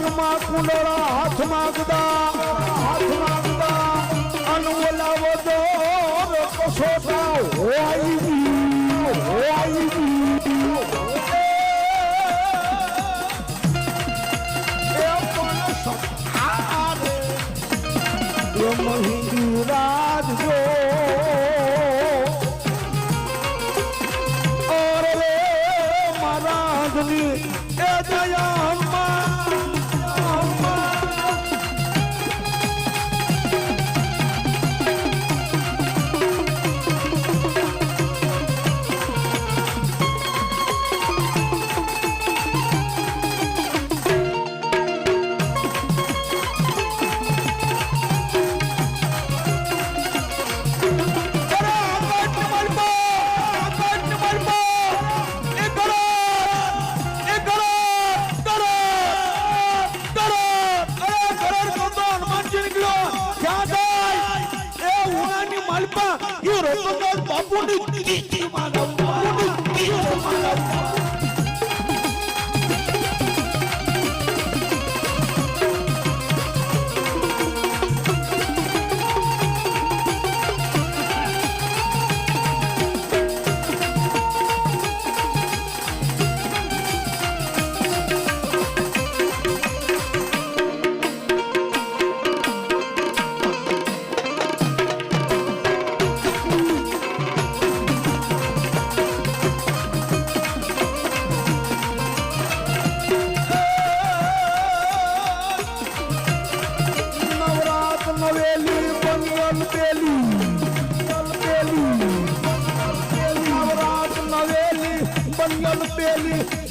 પગમાં કુંડળા હાથમાં ગદા અનવલાવો દોર કસોટા હોય હિન્દુ રાજ જો ઓર રે મહારાજની એ જયા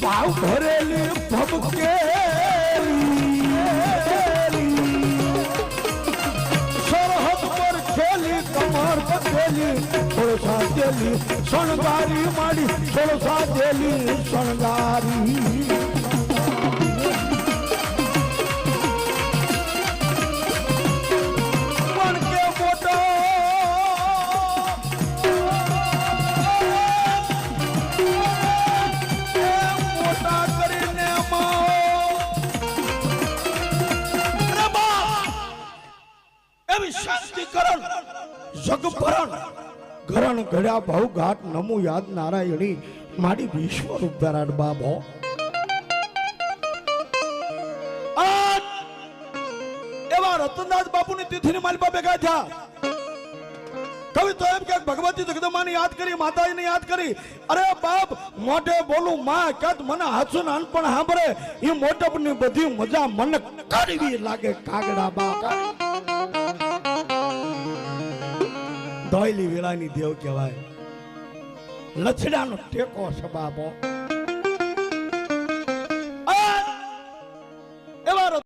ભાવ ભરેલી સરહદ પર ખેલી કમર પથેલી થોડસા દેલી શણગારી માડી થોડસા દેલી શણગારી ઘરણ ઘડ્યા ભાવ ઘાટ નમુ યાદ નારાયણી માડી વિશ્વ રૂપ ધરાડ બાબો એવા રતનદાસ બાપુની તિથિની માલપા ભેગા થયા કવિ તો એમ કે ભગવતી જગદંબાને યાદ કરી માતાજીને યાદ કરી અરે બાપ મોઢે બોલું માં કદ મને હાસુ નાનપણ સાંભળે એ મોટપની બધી મજા મને કડવી લાગે કાગડા બા ધોયલી વેળાની દેવ કહેવાય લછડાનો ટેકો છે બાપો